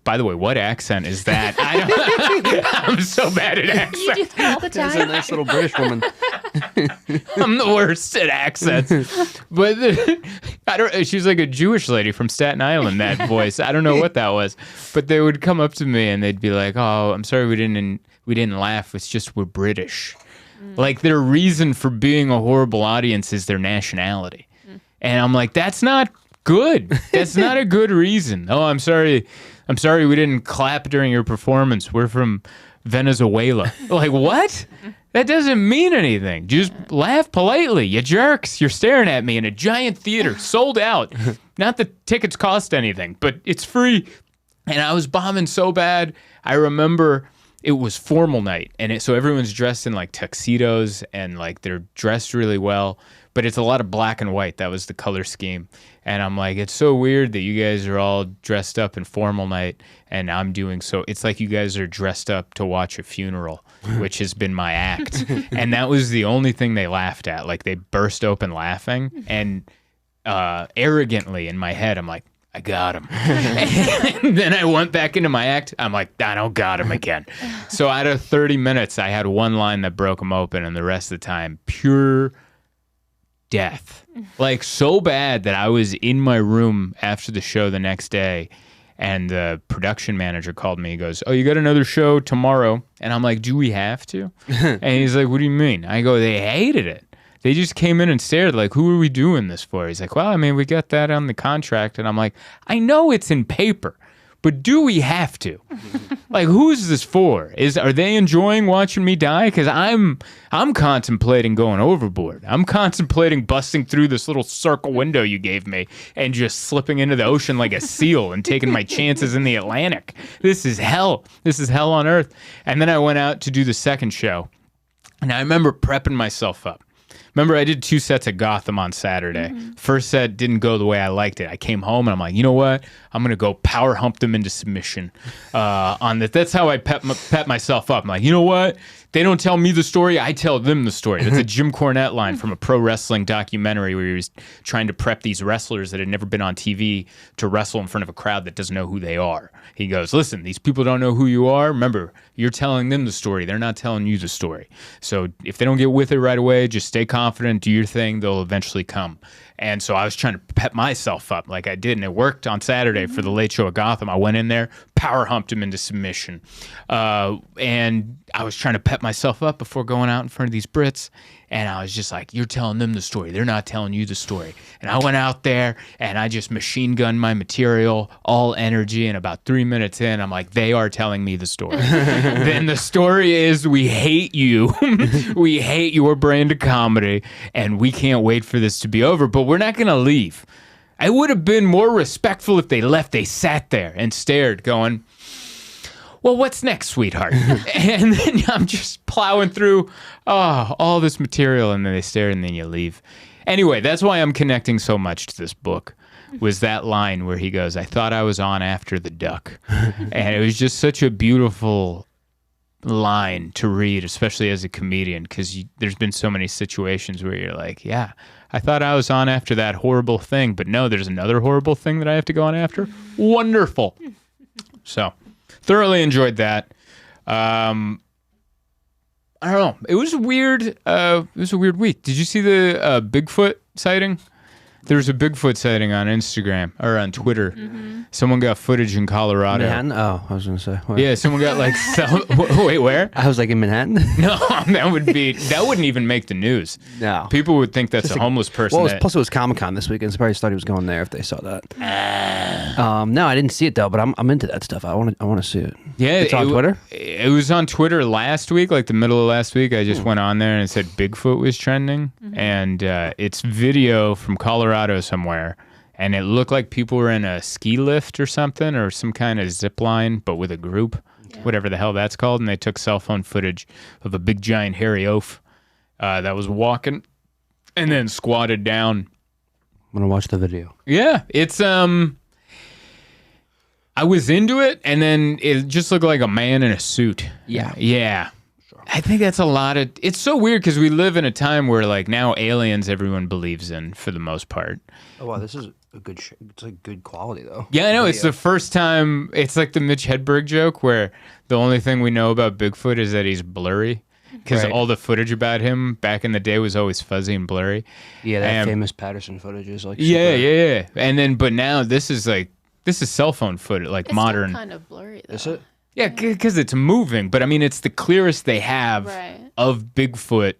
By the way, what accent is that? I'm so bad at accents. You do that all the that's a time. nice little British woman. I'm the worst at accents. But she's like a Jewish lady from Staten Island, that voice. I don't know what that was. But they would come up to me and they'd be like, oh, I'm sorry we didn't laugh. It's just we're British. Like their reason for being a horrible audience is their nationality. And I'm like, that's not good. That's not a good reason. Oh, I'm sorry we didn't clap during your performance. We're from Venezuela. Like, what? That doesn't mean anything. Just laugh politely, you jerks. You're staring at me in a giant theater, sold out. Not that tickets cost anything, but it's free. And I was bombing so bad. I remember it was formal night, and so everyone's dressed in like tuxedos and like they're dressed really well, but it's a lot of black and white. That was the color scheme. And I'm like, it's so weird that you guys are all dressed up in formal night and I'm doing so. It's like you guys are dressed up to watch a funeral, which has been my act. And that was the only thing they laughed at. Like they burst open laughing, and arrogantly in my head, I'm like, I got him. And then I went back into my act. I'm like, I don't got him again. So out of 30 minutes, I had one line that broke him open, and the rest of the time, pure death. Like so bad that I was in my room after the show the next day, and the production manager called me. He goes, oh, you got another show tomorrow? And I'm like, do we have to? And he's like, what do you mean? I go, they hated it. They just came in and stared like, who are we doing this for? He's like, well, I mean, we got that on the contract. And I'm like, I know it's in paper, but do we have to? Like, who's this for? Are they enjoying watching me die? Because I'm contemplating going overboard. I'm contemplating busting through this little circle window you gave me and just slipping into the ocean like a seal and taking my chances in the Atlantic. This is hell. This is hell on earth. And then I went out to do the second show, and I remember prepping myself up. Remember, I did 2 sets of Gotham on Saturday. First set didn't go the way I liked it. I came home and I'm like, you know what? I'm going to go power hump them into submission on that. That's how I pep myself up. I'm like, you know what? They don't tell me the story. I tell them the story. That's a Jim Cornette line from a pro wrestling documentary where he was trying to prep these wrestlers that had never been on TV to wrestle in front of a crowd that doesn't know who they are. He goes, listen, these people don't know who you are. Remember, you're telling them the story. They're not telling you the story. So if they don't get with it right away, just stay confident, do your thing. They'll eventually come. And so I was trying to pep myself up like I did, and it worked on Saturday for the late show at Gotham. I went in there, power humped him into submission. And I was trying to pep myself up before going out in front of these Brits. And I was just like, you're telling them the story. They're not telling you the story. And I went out there and I just machine gunned my material, all energy. And about 3 minutes in, I'm like, they are telling me the story. Then the story is, we hate you. We hate your brand of comedy. And we can't wait for this to be over. But we're not going to leave. I would have been more respectful if they left. They sat there and stared, going, well, what's next, sweetheart? And then I'm just plowing through all this material, and then they stare, and then you leave. Anyway, that's why I'm connecting so much to this book, was that line where he goes, I thought I was on after the duck. And it was just such a beautiful line to read, especially as a comedian, because there's been so many situations where you're like, yeah, I thought I was on after that horrible thing, but no, there's another horrible thing that I have to go on after. Wonderful. So... thoroughly enjoyed that. I don't know. It was a weird. It was a weird week. Did you see the Bigfoot sighting? There was a Bigfoot sighting on Instagram or on Twitter. Mm-hmm. Someone got footage in Colorado. Manhattan? Oh, I was going to say. Where? Yeah, someone got like. Wait, where? I was like in Manhattan? No, that wouldn't even make the news. No. People would think that's a homeless person. Well, plus it was Comic-Con this weekend, so probably thought he was going there if they saw that. No, I didn't see it though, but I'm into that stuff. I want to see it. Yeah, it's on Twitter? It was on Twitter last week, like the middle of last week. I just went on there and it said Bigfoot was trending. Mm-hmm. And it's video from Colorado somewhere. And it looked like people were in a ski lift or something, or some kind of zip line, but with a group, whatever the hell that's called. And they took cell phone footage of a big giant hairy oaf that was walking and then squatted down. I'm going to watch the video. Yeah, it's... I was into it, and then it just looked like a man in a suit. Yeah. Yeah. Sure. I think that's a lot of... It's so weird because we live in a time where, like, now aliens everyone believes in for the most part. Oh, wow, this is a good... It's like good quality, though. Yeah, I know. It's the first time... It's like the Mitch Hedberg joke where the only thing we know about Bigfoot is that he's blurry. Because all the footage about him back in the day was always fuzzy and blurry. Yeah, that famous Patterson footage is like... Yeah. And then, but now this is like... This is cell phone footage, like it's modern. It's kind of blurry, though. Is it? Yeah, because it's moving. But I mean, it's the clearest they have of Bigfoot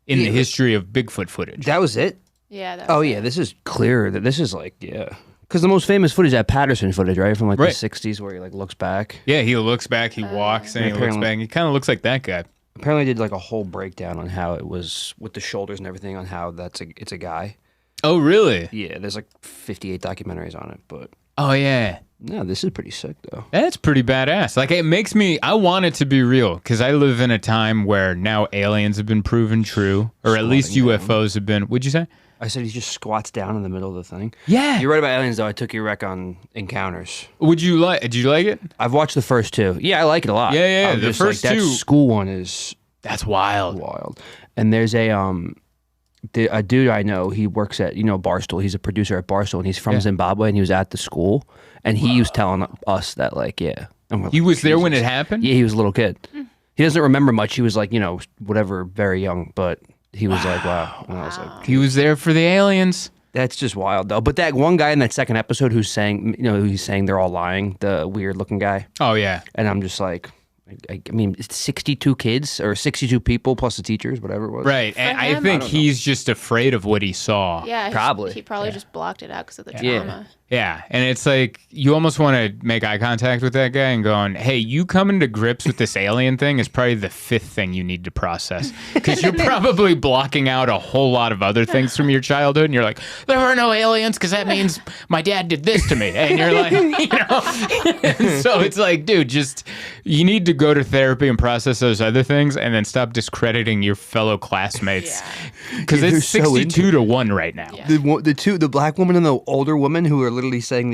in the history of Bigfoot footage. That was it? Yeah. That was it. Yeah, this is clear. This is like, because the most famous footage is that Patterson footage, right? From like the 60s where he like looks back. Yeah, he looks back, he walks, and he looks back. He kind of looks like that guy. Apparently did like a whole breakdown on how it was with the shoulders and everything on how it's a guy. Oh, really? Yeah, there's like 58 documentaries on it, but... Oh, yeah. No, this is pretty sick, though. That's pretty badass. Like, it makes me... I want it to be real, because I live in a time where now aliens have been proven true, or at least UFOs have been... What'd you say? I said he just squats down in the middle of the thing. Yeah. You're right about aliens, though. I took your rec on Encounters. Did you like it? I've watched the first two. Yeah, I like it a lot. Yeah. The first two... That school one is... That's wild. Wild. And there's a dude I know, he works at, Barstool. He's a producer at Barstool, and he's from Zimbabwe, and he was at the school, and he was telling us that, like, yeah. He was there when it happened? Yeah, he was a little kid. He doesn't remember much. He was like, whatever, very young, but he was like, wow. And I was like, he was there for the aliens. That's just wild, though. But that one guy in that second episode who's saying, he's saying they're all lying, the weird-looking guy. Oh, yeah. And I'm just like... I mean, it's 62 kids or 62 people plus the teachers, whatever it was. Right. And I think he's just afraid of what he saw. Yeah, probably. He probably just blocked it out because of the trauma. Yeah. And it's like, you almost want to make eye contact with that guy and going, hey, you coming to grips with this alien thing is probably the fifth thing you need to process. Because you're probably blocking out a whole lot of other things from your childhood. And you're like, there were no aliens because that means my dad did this to me. And you're like, And so it's like, dude, you need to go to therapy and process those other things and then stop discrediting your fellow classmates. Because it's 62 to 1 right now. Yeah. The black woman and the older woman who are literally saying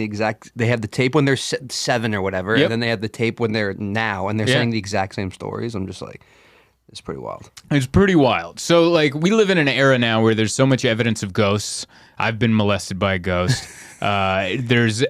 they have the tape when they're 7 or whatever, and then they have the tape when they're now, and they're saying the exact same stories. I'm just like, it's pretty wild. It's pretty wild. So, like, we live in an era now where there's so much evidence of ghosts. I've been molested by a ghost. There's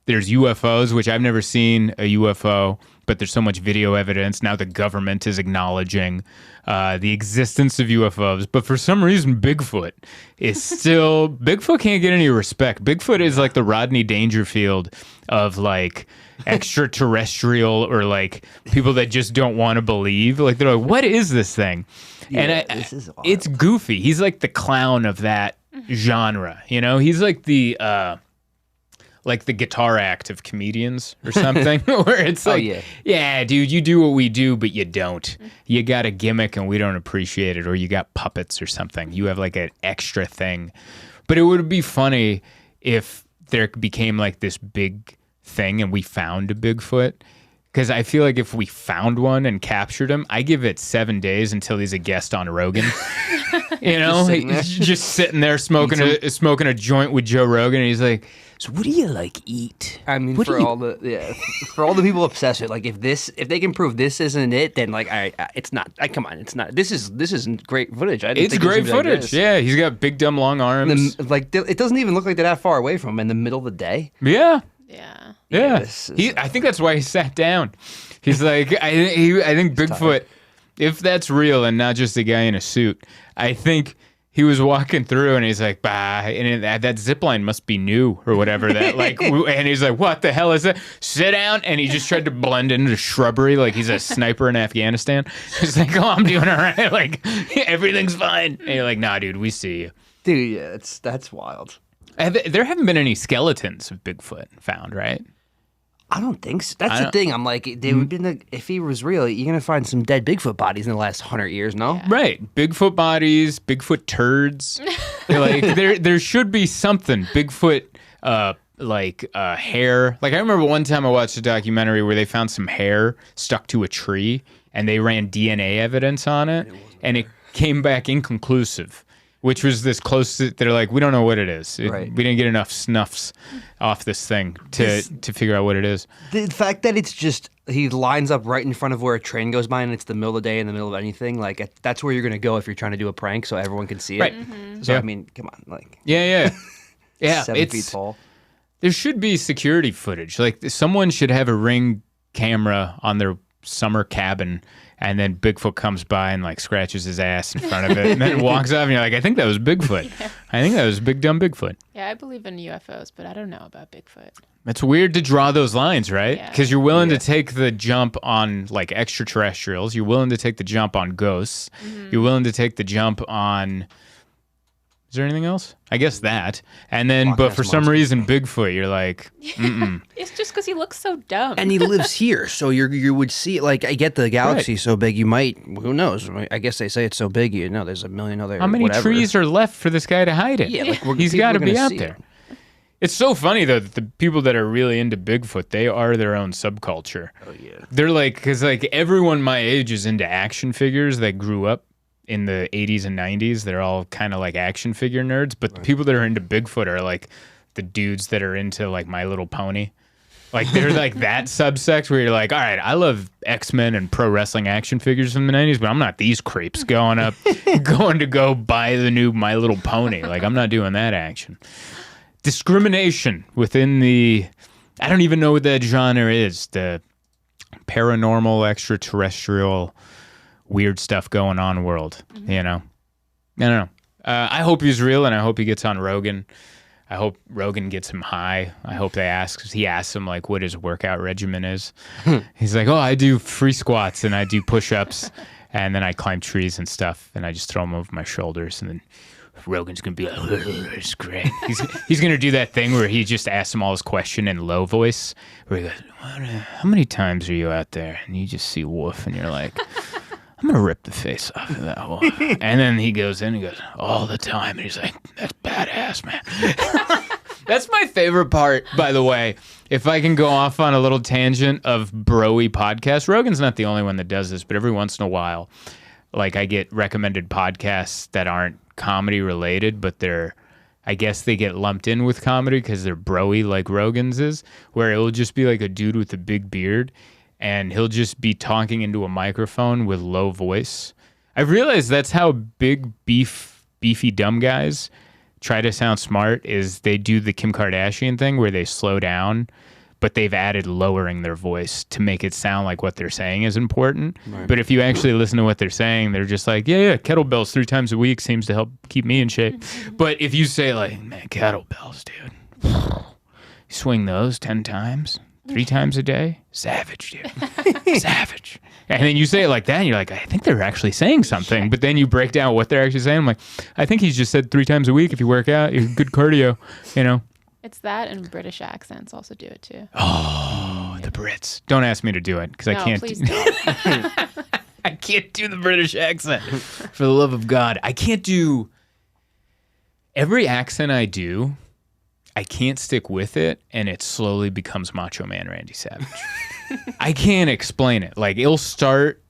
There's UFOs, which I've never seen a UFO, but there's so much video evidence. Now the government is acknowledging the existence of UFOs. But for some reason, Bigfoot is still... Bigfoot can't get any respect. Bigfoot is like the Rodney Dangerfield of like extraterrestrial or like people that just don't want to believe. Like they're like, what is this thing? Yeah, and this is wild. it's goofy. He's like the clown of that genre. You know, he's like the guitar act of comedians or something, where it's like, yeah, dude, you do what we do, but you don't. You got a gimmick and we don't appreciate it, or you got puppets or something. You have like an extra thing. But it would be funny if there became like this big thing and we found a Bigfoot. Because I feel like if we found one and captured him, I give it 7 days until he's a guest on Rogan. You know, just sitting there smoking a joint with Joe Rogan, and he's like, "So what do you like eat?" I mean, for all the people obsessed with, like, if they can prove this isn't it, then like, all right, it's not. Come on, it's not. This isn't great footage. It's great footage. Yeah, he's got big dumb long arms. It doesn't even look like they're that far away from him in the middle of the day. Yeah. Yeah. Yeah. I think that's why he sat down. He's like, I think Bigfoot, if that's real and not just a guy in a suit, I think he was walking through and he's like, bah, and that zip line must be new or whatever. That like, and he's like, what the hell is that? Sit down. And he just tried to blend into the shrubbery like he's a sniper in Afghanistan. He's like, oh, I'm doing all right. Like, everything's fine. And you're like, nah, dude, we see you. Dude, yeah, that's wild. There haven't been any skeletons of Bigfoot found, right? I don't think so. That's the thing. I'm like, they would been if he was real, you're gonna find some dead Bigfoot bodies in the last 100 years, no? Yeah. Right. Bigfoot bodies, Bigfoot turds. Like there should be something. Bigfoot hair. Like I remember one time I watched a documentary where they found some hair stuck to a tree and they ran DNA evidence on it and it came back inconclusive. Which was this close to, they're like, we don't know what it is. Right. We didn't get enough snuffs off this thing to figure out what it is. The fact that it's just, he lines up right in front of where a train goes by and it's the middle of the day in the middle of anything, like that's where you're going to go if you're trying to do a prank so everyone can see it. Right. Mm-hmm. So, Yeah. I mean, come on. Like, Yeah. 7 feet tall. There should be security footage. Like someone should have a Ring camera on their summer cabin, and then Bigfoot comes by and like scratches his ass in front of it, and then walks off, and you're like, I think that was Bigfoot. Yeah. I think that was big dumb Bigfoot. Yeah, I believe in UFOs, but I don't know about Bigfoot. It's weird to draw those lines, right? Yeah. Because you're willing to take the jump on like extraterrestrials. You're willing to take the jump on ghosts. Mm-hmm. You're willing to take the jump on. Is there anything else? I guess that. And then, but for some reason, Bigfoot, you're like, mm-mm. It's just because he looks so dumb. And he lives here, so you would see, like, I get the galaxy so big, you might, who knows? I guess they say it's so big, you know, there's a million other. How many trees are left for this guy to hide in? Yeah, like, he's got to be out there. It's so funny though that the people that are really into Bigfoot, they are their own subculture. Oh yeah. They're like, because like everyone my age is into action figures that grew up in the 80s and 90s. They're all kind of like action figure nerds, but the people that are into Bigfoot are like the dudes that are into like My Little Pony. Like they're like that subsect where you're like, all right, I love X-Men and pro wrestling action figures from the 90s, but I'm not these creeps going to go buy the new My Little Pony. Like I'm not doing that action. Discrimination within the, I don't even know what that genre is, the paranormal, extraterrestrial, weird stuff going on world, you know? I don't know. I hope he's real, and I hope he gets on Rogan. I hope Rogan gets him high. I hope he asks him like what his workout regimen is. He's like, oh, I do free squats and I do push-ups and then I climb trees and stuff and I just throw them over my shoulders, and then Rogan's gonna be like, it's great. He's gonna do that thing where he just asks him all his question in low voice, where he goes, how many times are you out there? And you just see Wolf, and you're like, I'm gonna rip the face off of that one. And then he goes in and goes, all the time. And he's like, that's badass, man. That's my favorite part, by the way. If I can go off on a little tangent of bro-y podcasts, Rogan's not the only one that does this, but every once in a while, like I get recommended podcasts that aren't comedy related, but I guess they get lumped in with comedy because they're bro-y like Rogan's is, where it will just be like a dude with a big beard and he'll just be talking into a microphone with low voice. I've realized that's how big beefy dumb guys try to sound smart, is they do the Kim Kardashian thing where they slow down but they've added lowering their voice to make it sound like what they're saying is important. But if you actually listen to what they're saying, they're just like, yeah, kettlebells 3 times a week seems to help keep me in shape. But if you say like, man, kettlebells, dude, you swing those 10 times, 3 times a day, savage, dude, savage. And then you say it like that, and you're like, I think they're actually saying something. But then you break down what they're actually saying. I'm like, I think he's just said 3 times a week if you work out, you're good cardio, you know. It's that, and British accents also do it too. Oh, the Brits. Don't ask me to do it because I can't. Please don't. I can't do the British accent. For the love of God, I can't do every accent I do. I can't stick with it, and it slowly becomes Macho Man Randy Savage. I can't explain it. Like, it'll start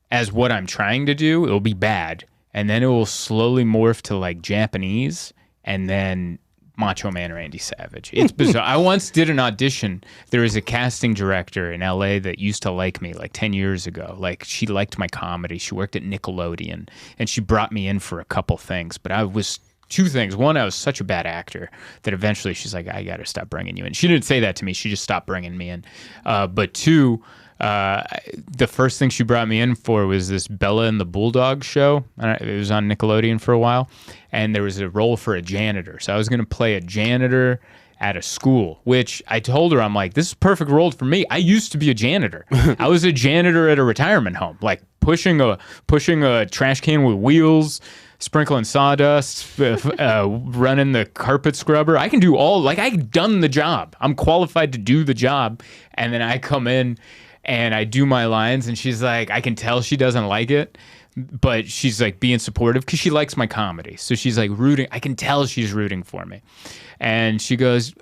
as what I'm trying to do. It'll be bad, and then it will slowly morph to like Japanese, and then Macho Man Randy Savage. It's bizarre. I once did an audition. There was a casting director in LA that used to like me like 10 years ago. Like, she liked my comedy. She worked at Nickelodeon, and she brought me in for a couple things. But I was 2 things. One, I was such a bad actor that eventually she's like, I got to stop bringing you in. She didn't say that to me. She just stopped bringing me in. But 2, the first thing she brought me in for was this Bella and the Bulldog show. It was on Nickelodeon for a while. And there was a role for a janitor. So I was going to play a janitor at a school, which I told her, I'm like, this is a perfect role for me. I used to be a janitor. I was a janitor at a retirement home, like pushing a trash can with wheels, sprinkling sawdust, running the carpet scrubber. I can do all, like, I've done the job. I'm qualified to do the job. And then I come in and I do my lines, and she's like, I can tell she doesn't like it, but she's like being supportive because she likes my comedy. So she's like rooting. I can tell she's rooting for me. And she goes,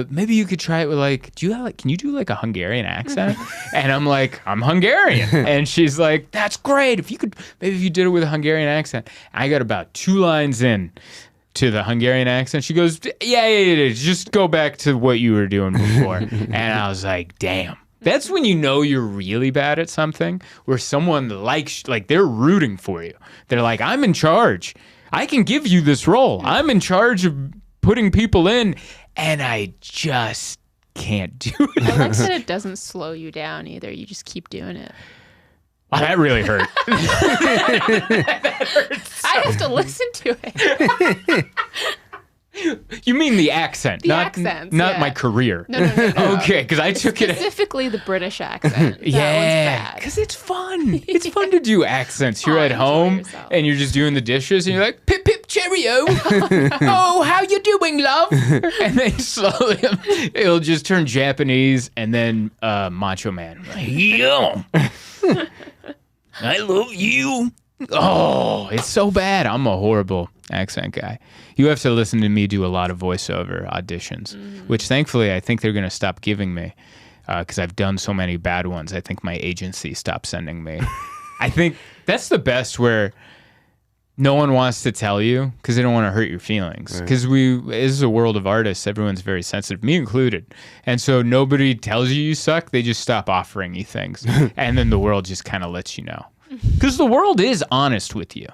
maybe you could try it with like, can you do like a Hungarian accent? And I'm like, I'm Hungarian. And she's like, that's great. If you did it with a Hungarian accent. I got about 2 lines in to the Hungarian accent. She goes, yeah, just go back to what you were doing before. And I was like, damn. That's when you know you're really bad at something, where someone likes, like, they're rooting for you. They're like, I'm in charge. I can give you this role. I'm in charge of putting people in, and I just can't do it. I like that it doesn't slow you down either. You just keep doing it. Oh, that really hurt. That hurts. I have to listen to it. You mean the accent, Not my career. No. Okay, because I took it. Specifically the British accent. That Yeah, one's bad. because it's fun. It's fun to do accents. You're at enjoy home yourself. and you're just doing the dishes, and you're like, pip pip cheerio. Oh, how you doing, love? And then slowly it'll just turn Japanese, and then Macho Man. Yeah, I love you. Oh, it's so bad. I'm a horrible accent guy. You have to listen to me do a lot of voiceover auditions, which thankfully I think they're going to stop giving me because I've done so many bad ones. I think my agency stopped sending me. I think that's the best, where no one wants to tell you because they don't want to hurt your feelings. Because this is a world of artists. Everyone's very sensitive, me included. And so nobody tells you suck. They just stop offering you things. And then the world just kind of lets you know. Because the world is honest with you.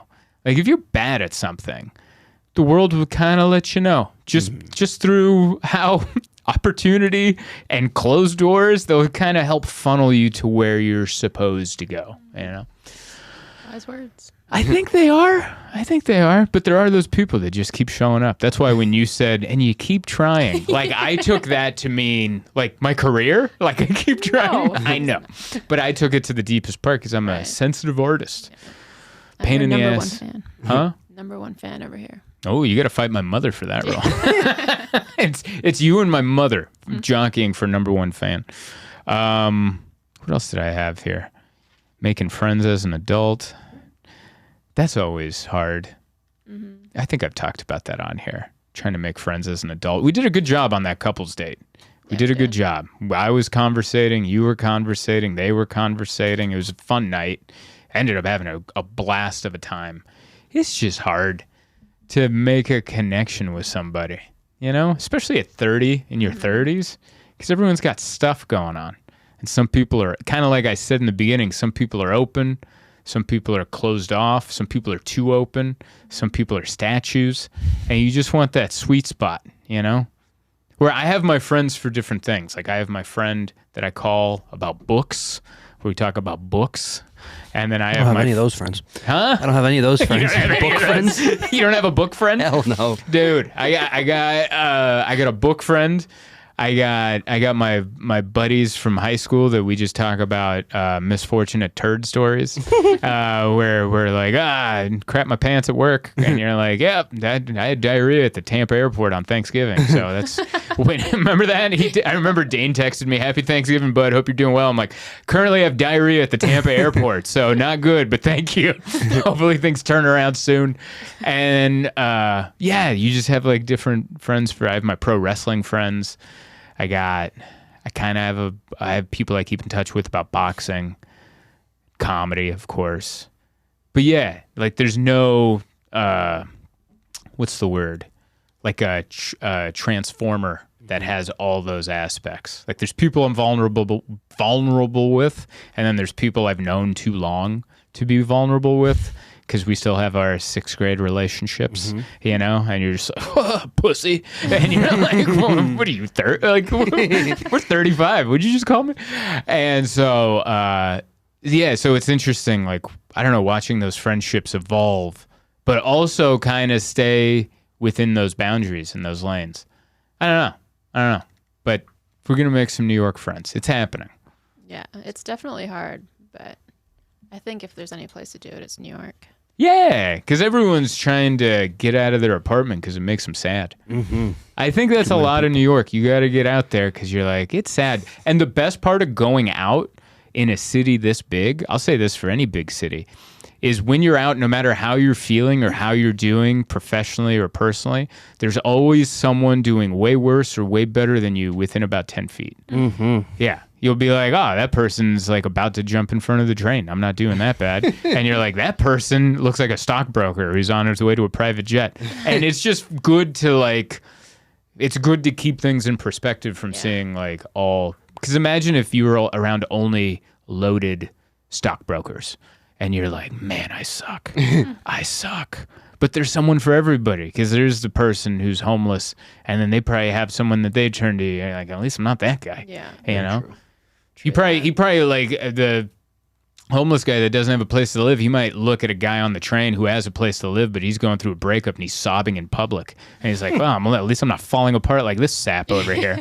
Like, if you're bad at something, the world will kind of let you know. Just through how opportunity and closed doors, they'll kind of help funnel you to where you're supposed to go, you know? Wise words. I think they are. But there are those people that just keep showing up. That's why when you said, and you keep trying, like, I took that to mean, like, my career. Like, I keep trying. No. I know. But I took it to the deepest part because I'm a sensitive artist. Pain in the ass. Number 1 fan. Huh? Number 1 fan over here. Oh, you got to fight my mother for that role. It's you and my mother jockeying for number 1 fan. What else did I have here? Making friends as an adult. That's always hard. I think I've talked about that on here. Trying to make friends as an adult. We did a good job on that couple's date. We did a good job. I was conversating. You were conversating. They were conversating. It was a fun night. Ended up having a blast of a time. It's just hard to make a connection with somebody, you know, especially at 30, in your 30s, because everyone's got stuff going on. And some people are, kind of like I said in the beginning, some people are open, some people are closed off, some people are too open, some people are statues, and you just want that sweet spot, you know? Where I have my friends for different things. Like I have my friend that I call about books, where we talk about books. And then I I don't have have any of those friends. Huh? I don't have any of those friends. Book friends? You don't have a book friend? Hell no. Dude, I got a book friend. I got my buddies from high school that we just talk about misfortunate turd stories, where we're like, crap my pants at work, and you're like, yep, I had diarrhea at the Tampa airport on Thanksgiving. So that's remember that? I remember Dane texted me, "Happy Thanksgiving, bud. Hope you're doing well." I'm like, currently I have diarrhea at the Tampa airport, so not good, but thank you. Hopefully things turn around soon. And you just have like different friends. I have my pro wrestling friends. I have people I keep in touch with about boxing, comedy, of course. But yeah, like there's no, what's the word? Like a transformer that has all those aspects. Like there's people I'm vulnerable with, and then there's people I've known too long to be vulnerable with. Because we still have our 6th grade relationships, you know, and you're just like, oh, pussy, and you're like, well, what are you, like, we're 35, would you just call me? And so, so it's interesting, like, I don't know, watching those friendships evolve, but also kind of stay within those boundaries and those lanes. I don't know, but we're going to make some New York friends. It's happening. Yeah, it's definitely hard, but I think if there's any place to do it, it's New York. Yeah, because everyone's trying to get out of their apartment because it makes them sad. Mm-hmm. I think that's a lot of New York. You got to get out there because you're like, it's sad. And the best part of going out in a city this big, I'll say this for any big city, is when you're out, no matter how you're feeling or how you're doing professionally or personally, there's always someone doing way worse or way better than you within about 10 feet. Mm-hmm. Yeah. You'll be like, oh, that person's like about to jump in front of the train. I'm not doing that bad. And you're like, that person looks like a stockbroker who's on his way to a private jet. And it's just good to it's good to keep things in perspective from seeing like all, because imagine if you were around only loaded stockbrokers and you're like, man, I suck. I suck. But there's someone for everybody because there's the person who's homeless and then they probably have someone that they turn to. You're like, at least I'm not that guy. Yeah. You know? True. He probably like the homeless guy that doesn't have a place to live. He might look at a guy on the train who has a place to live, but he's going through a breakup and he's sobbing in public. And he's like, well, at least I'm not falling apart like this sap over here,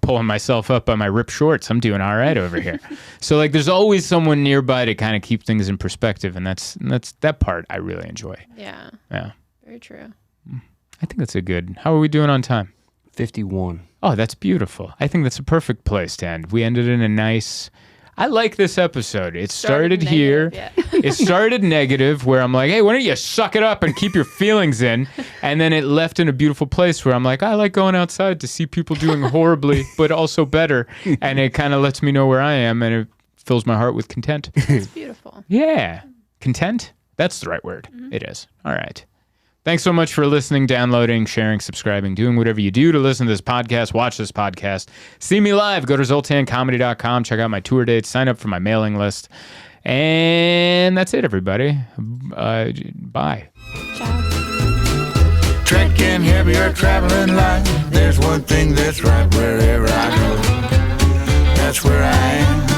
pulling myself up by my ripped shorts. I'm doing all right over here. So like, there's always someone nearby to kind of keep things in perspective. And that's that part I really enjoy. Yeah. Yeah. Very true. I think that's a good, how are we doing on time? 51. Oh, that's beautiful. I think that's a perfect place to end. We ended in a nice... I like this episode. It started here. Yeah. It started negative, where I'm like, hey, why don't you suck it up and keep your feelings in? And then it left in a beautiful place where I'm like, I like going outside to see people doing horribly, but also better. And it kind of lets me know where I am, and it fills my heart with content. It's beautiful. Yeah. Content? That's the right word. Mm-hmm. It is. All right. Thanks so much for listening, downloading, sharing, subscribing, doing whatever you do to listen to this podcast, watch this podcast. See me live. Go to zoltancomedy.com. Check out my tour dates. Sign up for my mailing list. And that's it, everybody. Bye. Ciao. Trekking heavy or traveling light, there's one thing that's right wherever I go. That's where I am.